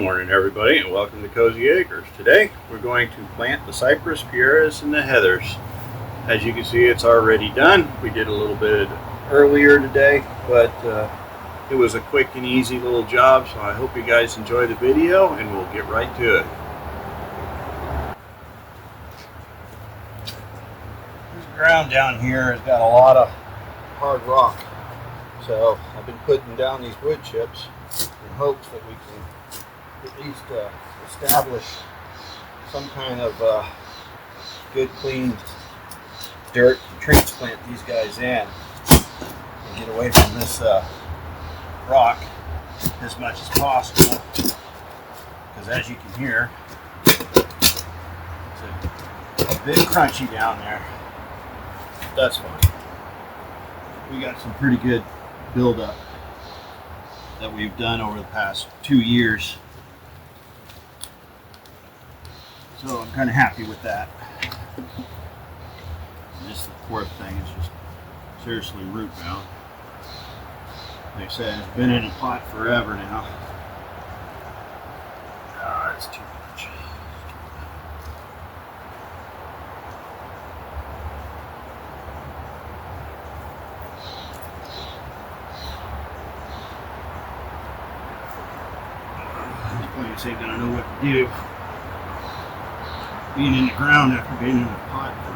morning, everybody, and welcome to Cozy Acres. Today, we're going to plant the cypress, pieris, and the heathers. As you can see, it's already done. We did a little bit earlier today, but it was a quick and easy little job, so I hope you guys enjoy the video, and we'll get right to it. This ground down here has got a lot of hard rock, so I've been putting down these wood chips in hopes that we can at least establish some kind of good clean dirt to transplant these guys in and get away from this rock as much as possible, because as you can hear, it's a bit crunchy down there. That's fine. We got some pretty good buildup that we've done over the past 2 years, so I'm kind of happy with that. And this fourth thing is just seriously root bound. Like I said, it's been in a pot forever now. It's too much. This plants ain't gonna know what to do being in the ground after being in a pot for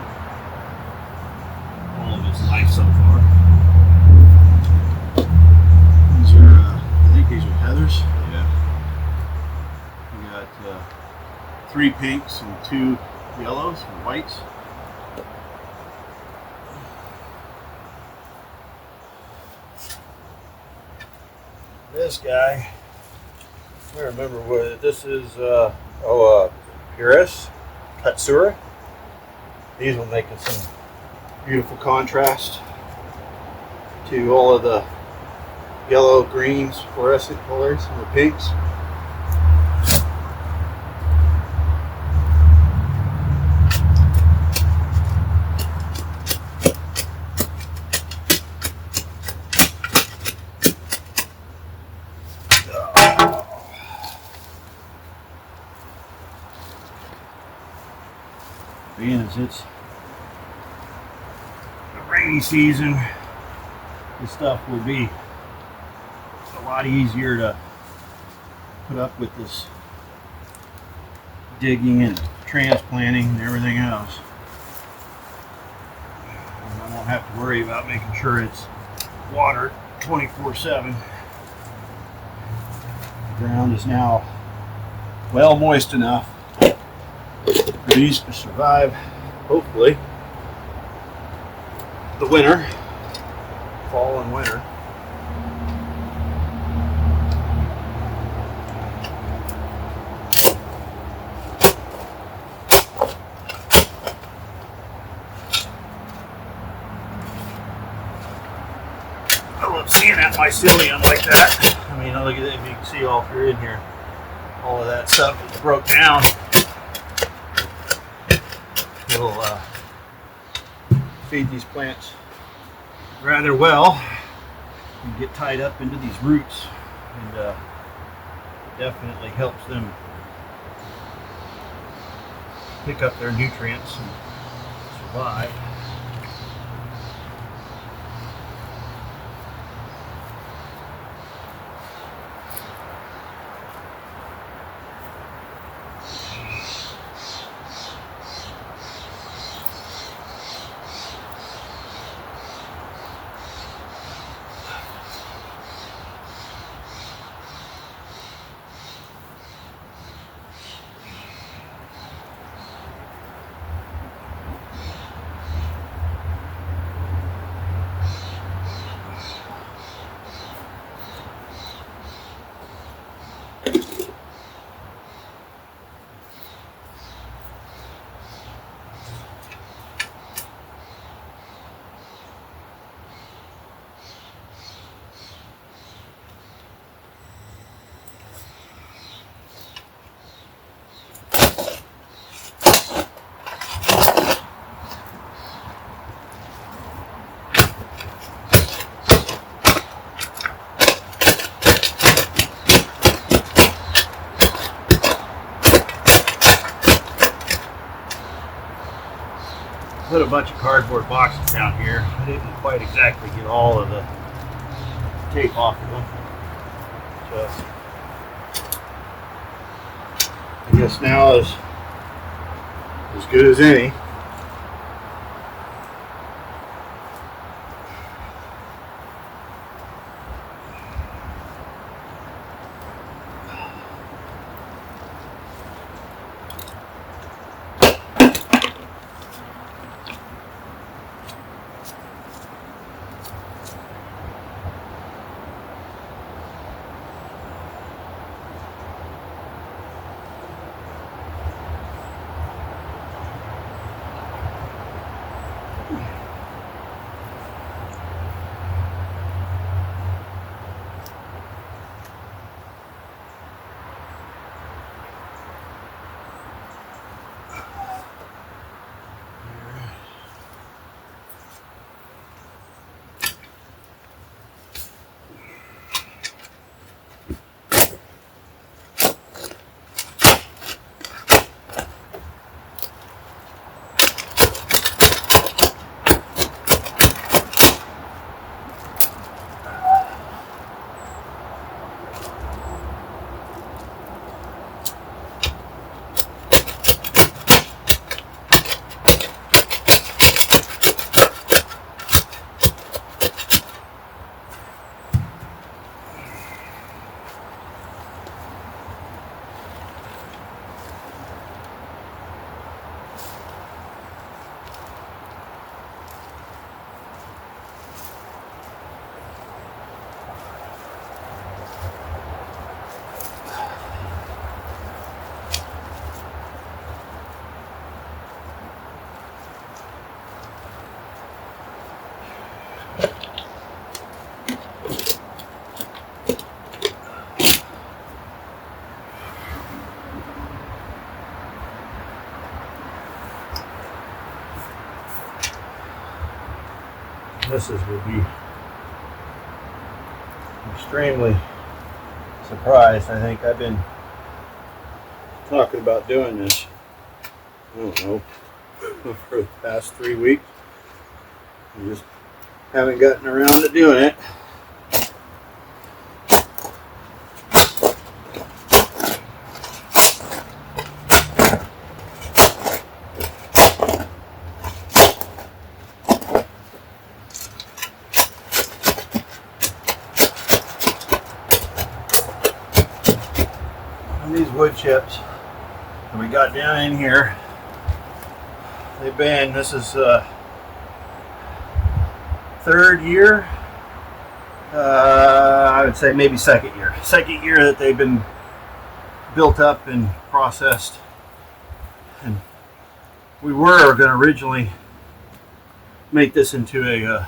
all of its life so far. These are, I think these are heathers. Yeah. We got 3 pinks and 2 yellows and whites. This guy, I remember what this is. Cypress, Katsura. These will make some beautiful contrast to all of the yellow, greens, fluorescent colors, and the pinks. Being as it's the rainy season, this stuff will be a lot easier to put up with this digging and transplanting and everything else. And I won't have to worry about making sure it's watered 24/7. The ground is now well moist enough for these to survive, hopefully, the winter, fall and winter. I love seeing that mycelium like that. I mean, look at it, if you can see all through in here, all of that stuff is broke down. Will feed these plants rather well and get tied up into these roots, and it definitely helps them pick up their nutrients and survive. put a bunch of cardboard boxes down here. I didn't quite exactly get all of the tape off of them. So I guess now is as good as any. Missus will be extremely surprised. I think I've been talking about doing this, I don't know, for the past 3 weeks. I just haven't gotten around to doing it. These wood chips that we got down in here, they've been, this is third year, I would say maybe second year that they've been built up and processed. And we were going to originally make this into a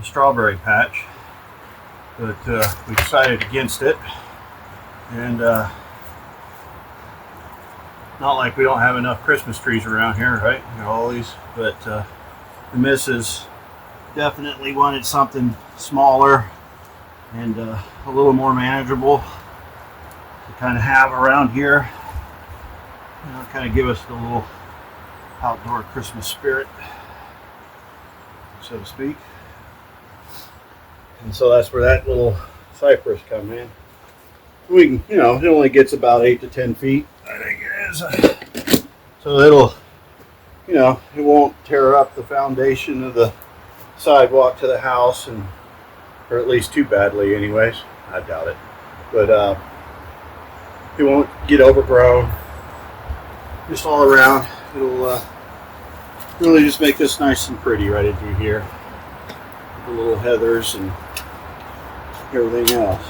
strawberry patch, but we decided against it. And not like we don't have enough Christmas trees around here, right? You know, all these, but the missus definitely wanted something smaller and a little more manageable to kind of have around here. You know, kind of give us the little outdoor Christmas spirit, so to speak. And so that's where that little cypress come in. We can, you know, it only gets about 8 to 10 feet, I think it is. So it'll, you know, it won't tear up the foundation of the sidewalk to the house, and or at least too badly anyways. I doubt it. But it won't get overgrown. Just all around, it'll really just make this nice and pretty right in through here. The little heathers and everything else.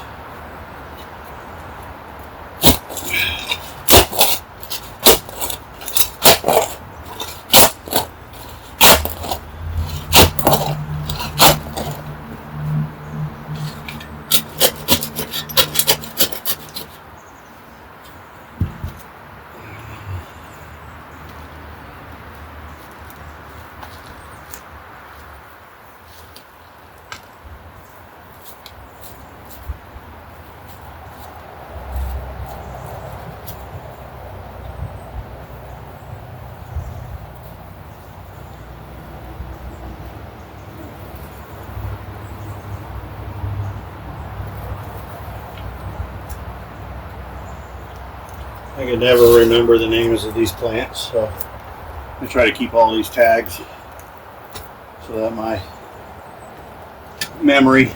I can never remember the names of these plants, so I try to keep all these tags so that my memory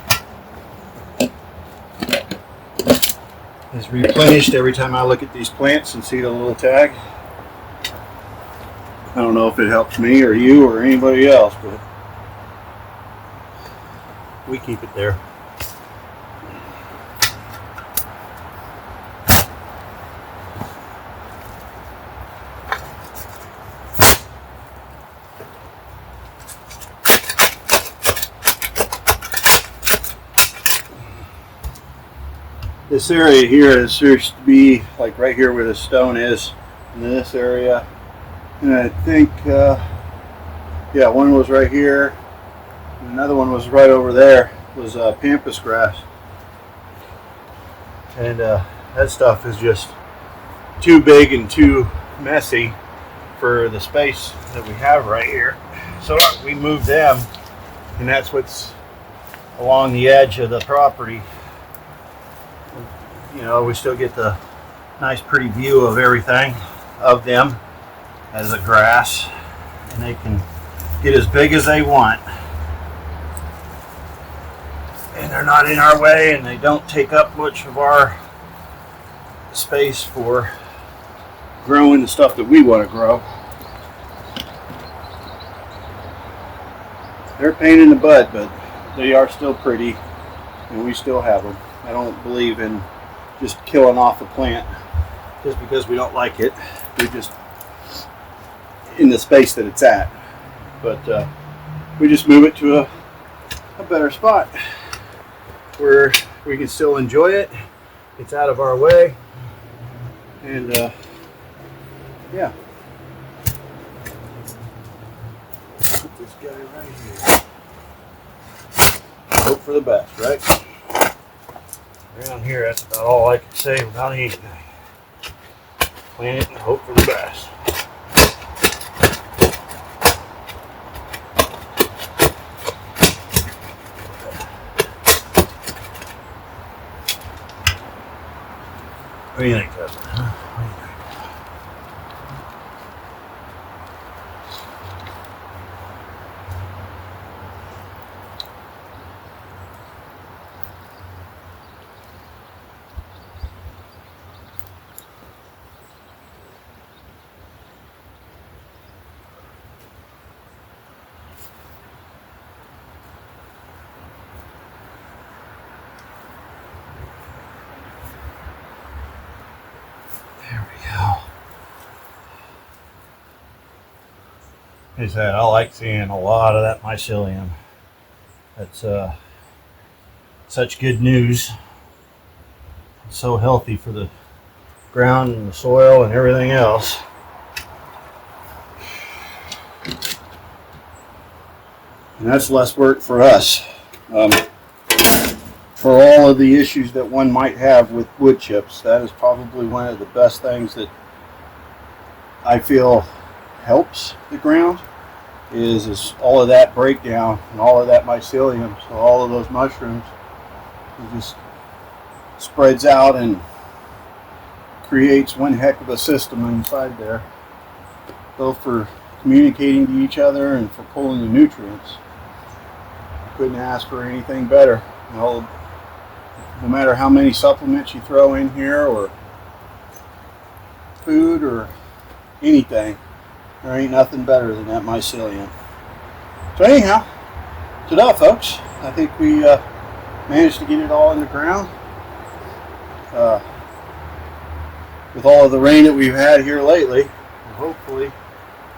is replenished every time I look at these plants and see the little tag. I don't know if it helps me or you or anybody else, but we keep it there. This area here is supposed to be like right here where the stone is, in this area. And I think, yeah, one was right here, and another one was right over there. It was pampas grass. And that stuff is just too big and too messy for the space that we have right here. So we moved them, and that's what's along the edge of the property. You know, we still get the nice pretty view of everything of them as a grass, and they can get as big as they want, and they're not in our way, and they don't take up much of our space for growing the stuff that we want to grow. They're a pain in the butt, but they are still pretty, and we still have them. I don't believe in just killing off a plant just because we don't like it. We just in the space that it's at, but we just move it to a better spot where we can still enjoy it. It's out of our way, and yeah. Put this guy right here. Hope for the best, right? Around here, that's about all I can say without anything. Plant it and hope for the best. What do you think, Justin? What do you think? There we go. Like I said, I like seeing a lot of that mycelium. That's such good news. It's so healthy for the ground and the soil and everything else. And that's less work for us. For all of the issues that one might have with wood chips, that is probably one of the best things that I feel helps the ground is all of that breakdown and all of that mycelium. So all of those mushrooms, it just spreads out and creates one heck of a system inside there, both for communicating to each other and for pulling the nutrients. Couldn't ask for anything better. You know, no matter how many supplements you throw in here or food or anything, there ain't nothing better than that mycelium. So anyhow, ta-da, folks. I think we managed to get it all in the ground. With all of the rain that we've had here lately, hopefully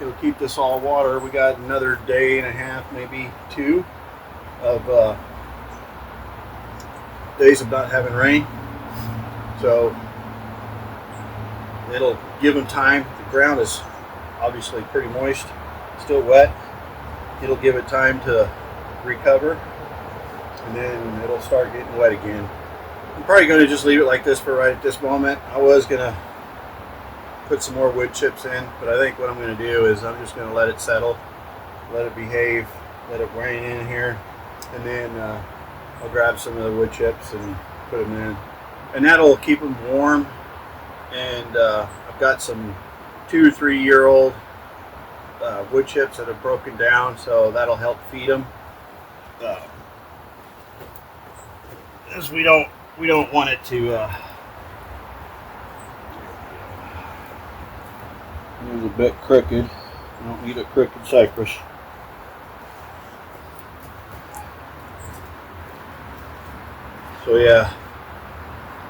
it'll keep this all water. We got another day and a half, maybe two, of days of not having rain, so it'll give them time. The ground is obviously pretty moist, still wet. It'll give it time to recover, and then it'll start getting wet again. I'm probably going to just leave it like this for right at this moment. I was going to put some more wood chips in, but I think what I'm going to do is I'm just going to let it settle, let it behave, let it rain in here, and then I'll grab some of the wood chips and put them in, and that'll keep them warm and I've got some 2 or 3 year old wood chips that have broken down, so that'll help feed them. As we don't want it to. It was a bit crooked. You don't need a crooked cypress. So yeah,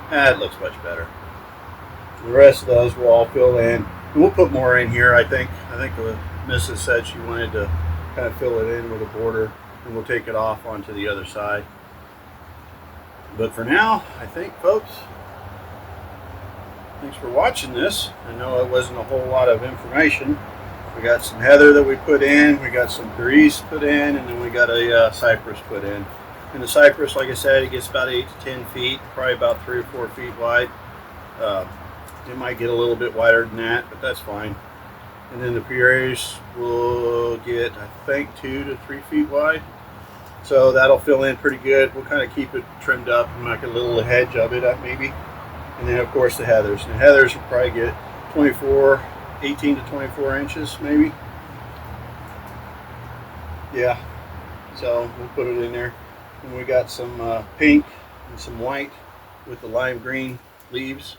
that looks much better. The rest of those will all fill in. And we'll put more in here, I think. I think the missus said she wanted to kind of fill it in with a border, and we'll take it off onto the other side. But for now, I think, folks, thanks for watching this. I know it wasn't a whole lot of information. We got some heather that we put in, we got some grease put in, and then we got a cypress put in. And the cypress, like I said, it gets about 8 to 10 feet, probably about 3 or 4 feet wide. It might get a little bit wider than that, but that's fine. And then the purees will get, I think, 2 to 3 feet wide. So that'll fill in pretty good. We'll kind of keep it trimmed up and make a little hedge of it up maybe. And then of course the heathers. And the heathers will probably get 18 to 24 inches maybe. Yeah. So we'll put it in there. And we got some pink and some white with the lime green leaves.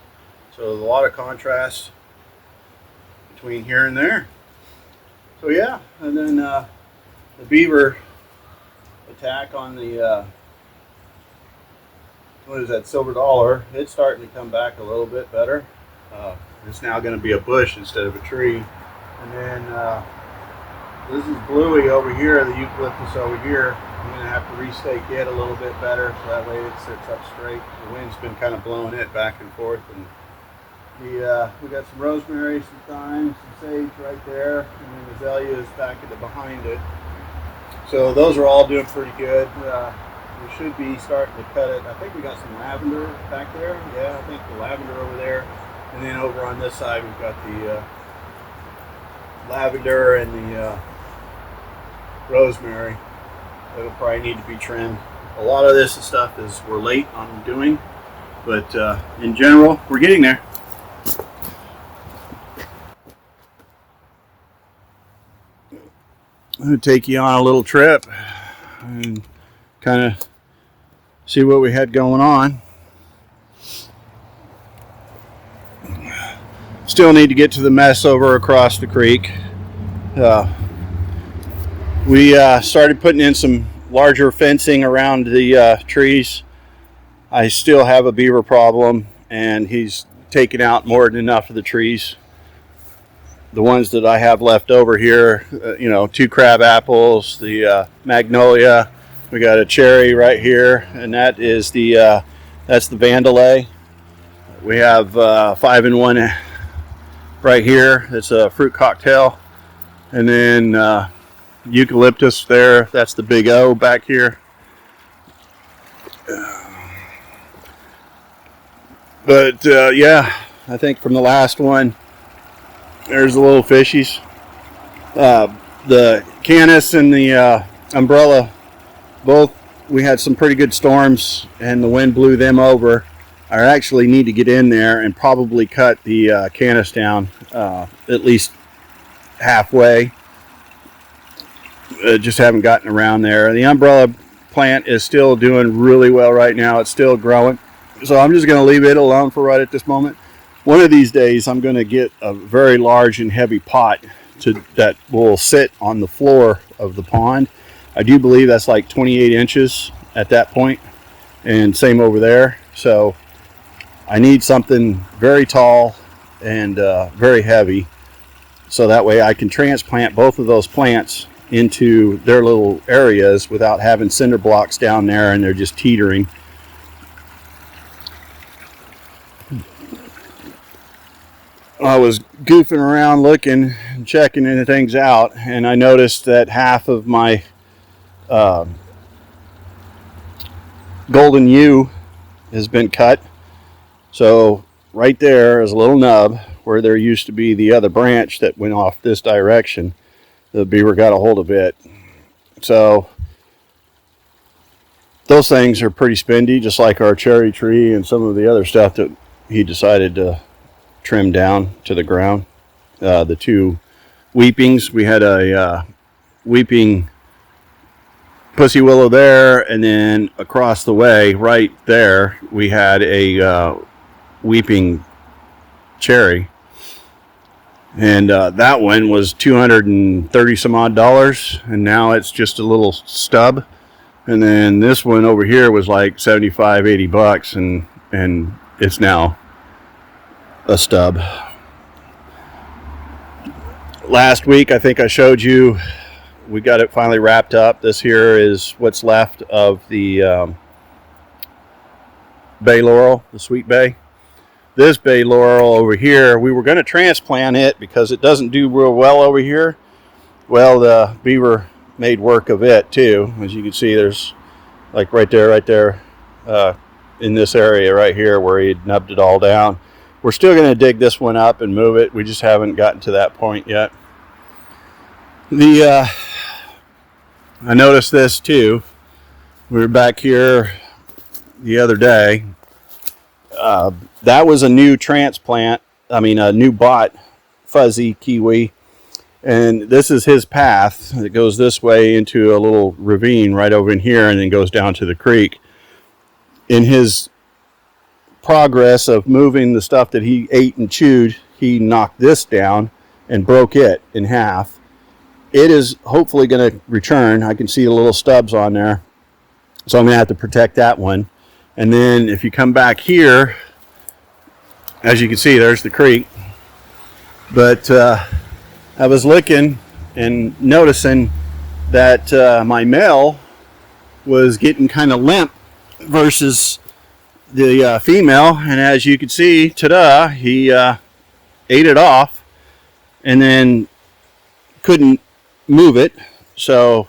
So a lot of contrast between here and there. So yeah, and then the beaver attack on the what is that, silver dollar, it's starting to come back a little bit better. It's now going to be a bush instead of a tree. And then this is bluey over here, the eucalyptus over here. I'm going to have to restake it a little bit better so that way it sits up straight. The wind's been kind of blowing it back and forth. And we got some rosemary, some thyme, some sage right there, and then azaleas back in the behind it. So those are all doing pretty good. We should be starting to cut it. I think we got some lavender back there. Yeah, I think the lavender over there. And then over on this side we've got the lavender and the rosemary. That'll probably need to be trimmed. A lot of this stuff is we're late on doing, but in general we're getting there. I'm going to take you on a little trip and kind of see what we had going on. Still need to get to the mess over across the creek. We started putting in some larger fencing around the trees. I still have a beaver problem, and he's taken out more than enough of the trees. The ones that I have left over here, 2 crab apples, the magnolia. We got a cherry right here, and that is that's the Vandalay. We have 5-in-1 right here. It's a fruit cocktail, and then eucalyptus there. That's the Big O back here. But yeah, I think from the last one, there's the little fishies. The canis and the umbrella, both, we had some pretty good storms and the wind blew them over. I actually need to get in there and probably cut the canis down at least halfway. Just haven't gotten around there. The umbrella plant is still doing really well right now. It's still growing. So I'm just going to leave it alone for right at this moment. One of these days, I'm going to get a very large and heavy pot that will sit on the floor of the pond. I do believe that's like 28 inches at that point, and same over there. So I need something very tall and very heavy, so that way I can transplant both of those plants into their little areas without having cinder blocks down there and they're just teetering. I was goofing around looking and checking things out, and I noticed that half of my golden yew has been cut. So right there is a little nub where there used to be the other branch that went off this direction. The beaver got a hold of it. So those things are pretty spendy, just like our cherry tree and some of the other stuff that he decided to trimmed down to the ground. The two weepings, we had a weeping pussy willow there, and then across the way right there we had a weeping cherry, and that one was $230 some odd, and now it's just a little stub. And then this one over here was like $75-80, and it's now a stub. Last week I think I showed you we got it finally wrapped up. This here is what's left of the bay laurel, the sweet bay. This bay laurel over here, we were going to transplant it because it doesn't do real well over here. Well, the beaver made work of it too. As you can see, there's like right there in this area right here where he nubbed it all down. We're still going to dig this one up and move it. We just haven't gotten to that point yet. I noticed this too. We were back here the other day. That was a new transplant. I mean, a new bought fuzzy kiwi. And this is his path. It goes this way into a little ravine right over in here and then goes down to the creek. In his progress of moving the stuff that he ate and chewed, he knocked this down and broke it in half. It is hopefully going to return. I can see the little stubs on there. So I'm going to have to protect that one. And then if you come back here, as you can see, there's the creek. But I was looking and noticing that my male was getting kind of limp versus the female. And as you can see, ta-da, he ate it off and then couldn't move it. So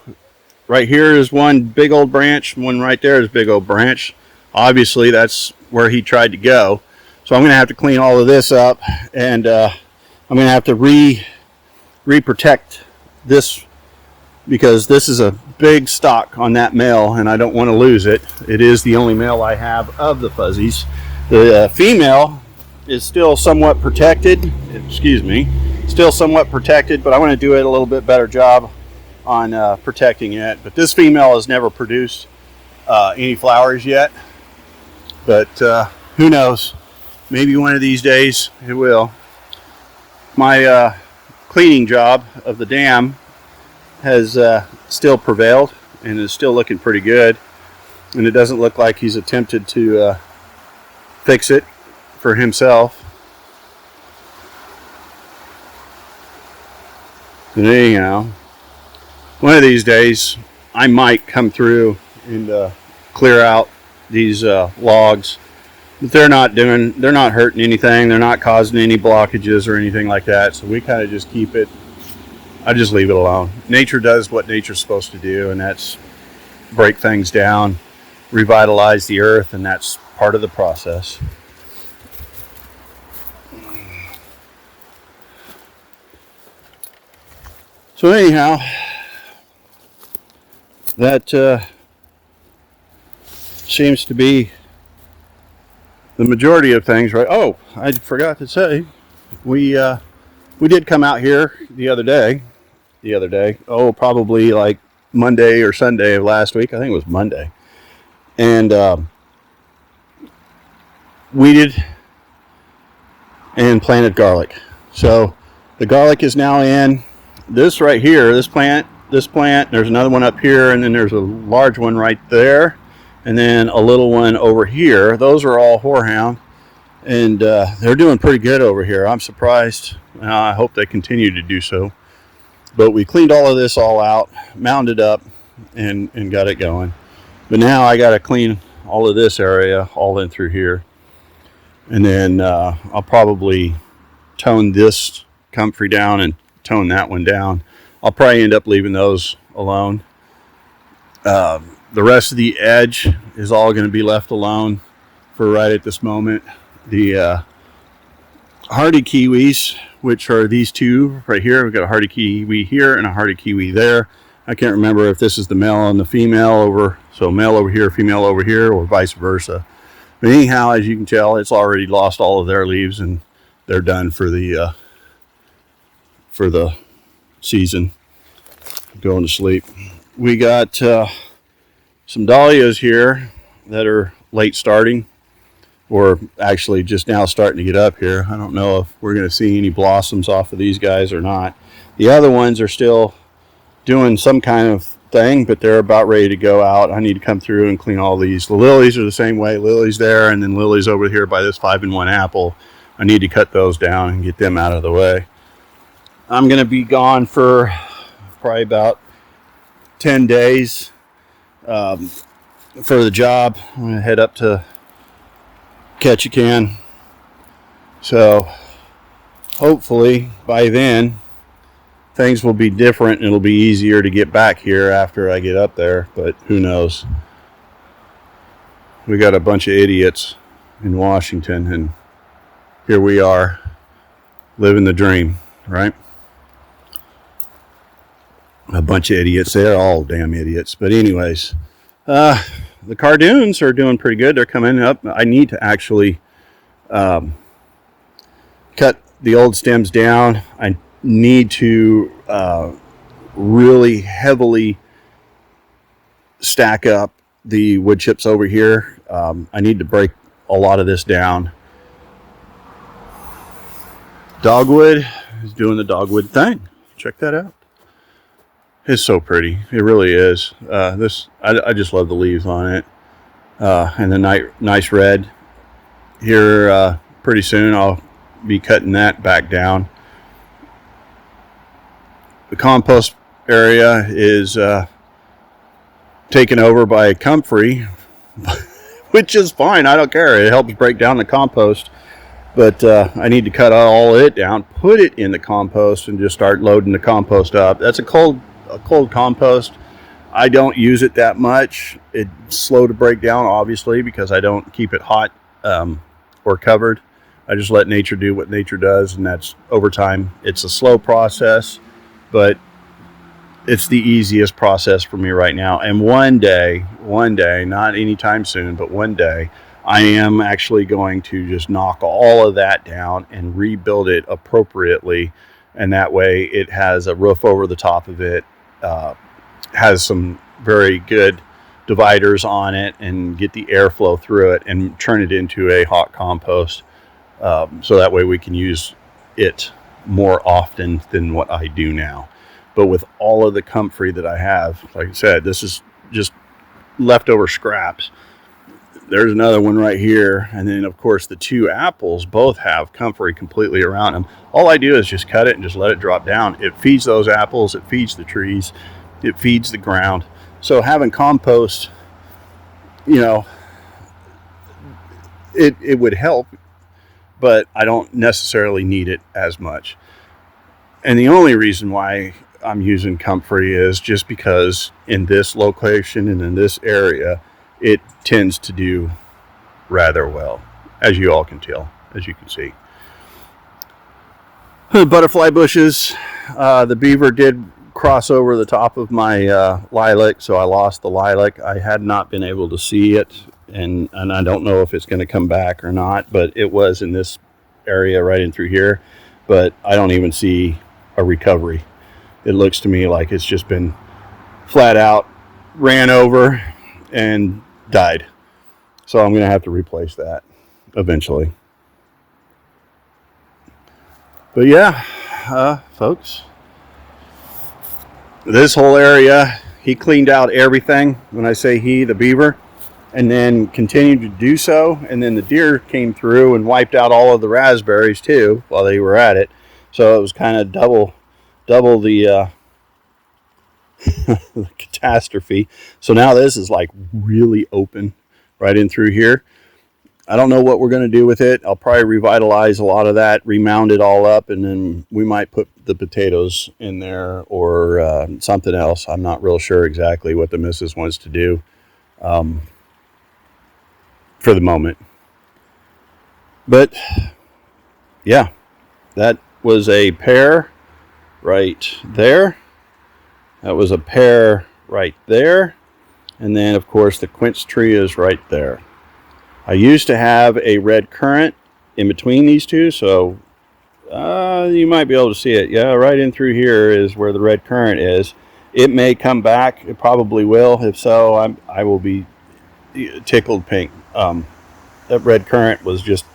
right here is one big old branch, one right there is a big old branch. Obviously that's where he tried to go. So I'm going to have to clean all of this up, and I'm going to have to re-protect this, because this is a big stock on that male and I don't want to lose it. It is the only male I have of the fuzzies. The female is still somewhat protected, still somewhat protected, but I want to do it a little bit better job on protecting it. But this female has never produced any flowers yet, but who knows, maybe one of these days it will. My cleaning job of the dam has still prevailed and is still looking pretty good, and it doesn't look like he's attempted to fix it for himself. And anyhow, one of these days I might come through and clear out these logs, but they're not hurting anything, they're not causing any blockages or anything like that, so we kind of just keep it. I just leave it alone. Nature does what nature's supposed to do, and that's break things down, revitalize the earth, and that's part of the process. So anyhow, that seems to be the majority of things, right? Oh, I forgot to say, we did come out here the other day. Oh, probably like Monday or Sunday of last week. I think it was Monday. And weeded and planted garlic. So the garlic is now in. This right here, this plant, there's another one up here, and then there's a large one right there, and then a little one over here. Those are all horehound, and they're doing pretty good over here. I'm surprised. I hope they continue to do so. But we cleaned all of this all out, mounded up, and got it going. But now I got to clean all of this area all in through here, and then I'll probably tone this comfrey down and tone that one down. I'll probably end up leaving those alone. The rest of the edge is all going to be left alone for right at this moment. The hardy kiwis, which are these two right here. We've got a hardy kiwi here and a hardy kiwi there. I can't remember if this is the male and the female over, so male over here, female over here, or vice versa. But anyhow, as you can tell, it's already lost all of their leaves, and they're done for the season, going to sleep. We got some dahlias here that are late starting, or actually just now starting to get up here. I don't know if we're going to see any blossoms off of these guys or not. The other ones are still doing some kind of thing, but they're about ready to go out. I need to come through and clean all these. The lilies are the same way. Lilies there, and then lilies over here by this 5-in-1 apple. I need to cut those down and get them out of the way. I'm going to be gone for probably about 10 days for the job. I'm going to head up to Ketchikan. So hopefully by then things will be different and it'll be easier to get back here after I get up there, but who knows. We got a bunch of idiots in Washington, and here we are living the dream, right? A bunch of idiots. They're all damn idiots. But anyways, the cardoons are doing pretty good. They're coming up. I need to actually cut the old stems down. I need to really heavily stack up the wood chips over here. I need to break a lot of this down. Dogwood is doing the dogwood thing. Check that out. It's so pretty. It really is. I just love the leaves on it. And the nice red. Here pretty soon I'll be cutting that back down. The compost area is taken over by comfrey, which is fine. I don't care. It helps break down the compost. But I need to cut all it down, put it in the compost, and just start loading the compost up. That's a cold compost. I don't use it that much. It's slow to break down, obviously, because I don't keep it hot or covered. I just let nature do what nature does, and that's over time. It's a slow process, but it's the easiest process for me right now. And one day, not anytime soon, but one day, I am actually going to just knock all of that down and rebuild it appropriately. And that way it has a roof over the top of it, has some very good dividers on it, and get the airflow through it and turn it into a hot compost. So that way we can use it more often than what I do now. But with all of the comfrey that I have, like I said, this is just leftover scraps. There's another one right here. And then, of course, the two apples both have comfrey completely around them. All I do is just cut it and just let it drop down. It feeds those apples. It feeds the trees. It feeds the ground. So having compost, it would help, but I don't necessarily need it as much. And the only reason why I'm using comfrey is just because in this location and in this area, it tends to do rather well, as you all can tell, as you can see. The butterfly bushes, the beaver did cross over the top of my lilac, so I lost the lilac. I had not been able to see it, and I don't know if it's going to come back or not, but it was in this area right in through here, but I don't even see a recovery. It looks to me like it's just been flat out ran over and died. So I'm going to have to replace that eventually. But yeah, folks, this whole area, he cleaned out everything. When I say he, the beaver, and then continued to do so. And then the deer came through and wiped out all of the raspberries too while they were at it. So it was kind of double the the catastrophe. So now this is like really open right in through here. I don't know what we're going to do with it. I'll probably revitalize a lot of that, remound it all up, and then we might put the potatoes in there or something else. I'm not real sure exactly what the missus wants to do for the moment. But yeah, that was a pear right there. That was a pear right there. And then, of course, the quince tree is right there. I used to have a red currant in between these two, so You might be able to see it. Yeah, right in through here is where the red currant is. It may come back. It probably will. If so, I will be tickled pink. That red currant was just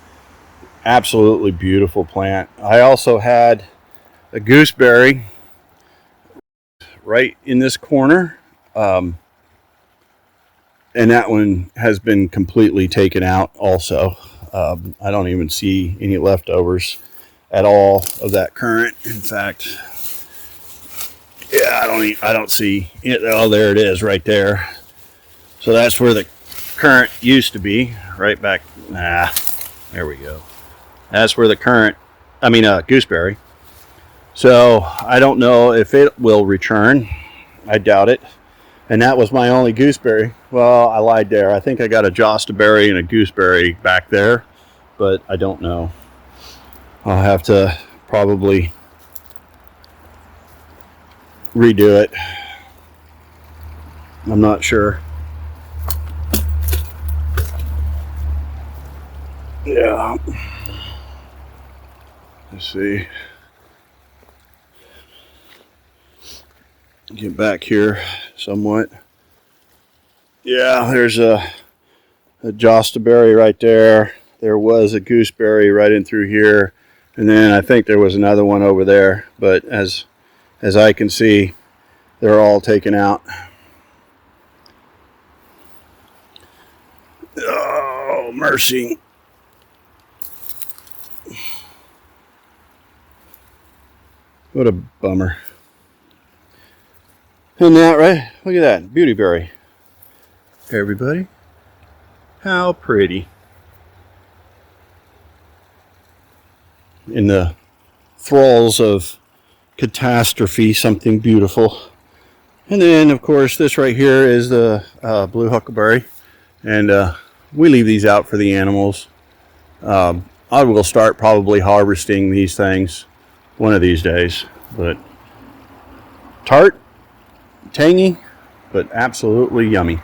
absolutely beautiful plant. I also had a gooseberry right in this corner. And that one has been completely taken out also. I don't even see any leftovers at all of that currant. In fact, yeah, I don't see it. Oh, there it is right there. So that's where the currant used to be, right back. There we go. That's where the gooseberry. So I don't know if it will return. I doubt it. And that was my only gooseberry. Well, I lied there. I think I got a jostaberry and a gooseberry back there, but I don't know. I'll have to probably redo it. I'm not sure. Yeah. Let's see. Get back here somewhat. Yeah, there's a jostaberry right there. There was a gooseberry right in through here, and then I think there was another one over there. But as I can see, they're all taken out. Oh, mercy. What a bummer. Isn't that right? Look at that. Beautyberry. Everybody. How pretty. In the thralls of catastrophe, something beautiful. And then, of course, this right here is the blue huckleberry. And we leave these out for the animals. I will start probably harvesting these things one of these days. But tart, tangy, but absolutely yummy.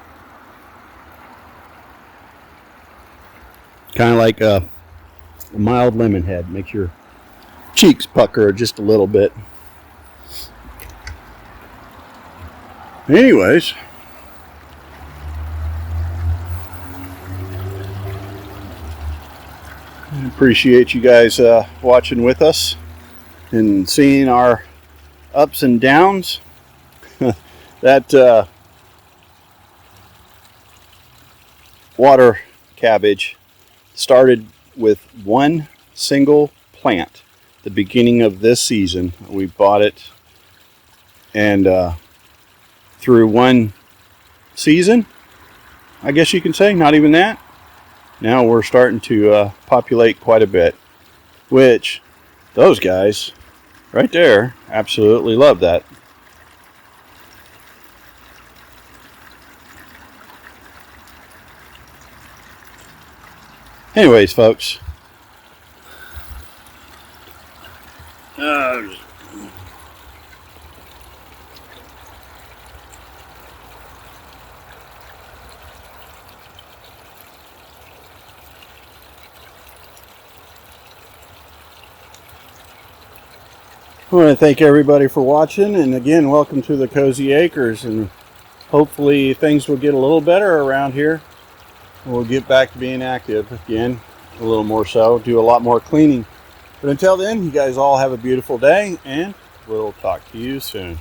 Kind of like a mild lemon head. Makes your cheeks pucker just a little bit. Anyways, I appreciate you guys watching with us and seeing our ups and downs. That water cabbage started with one single plant. The beginning of this season, we bought it, and through one season, I guess you can say, not even that. Now we're starting to populate quite a bit, which those guys right there absolutely love that. Anyways, folks, I want to thank everybody for watching, and again, welcome to the Cozy Acres, and hopefully things will get a little better around here. We'll get back to being active again, a little more so, do a lot more cleaning. But until then, you guys all have a beautiful day, and we'll talk to you soon.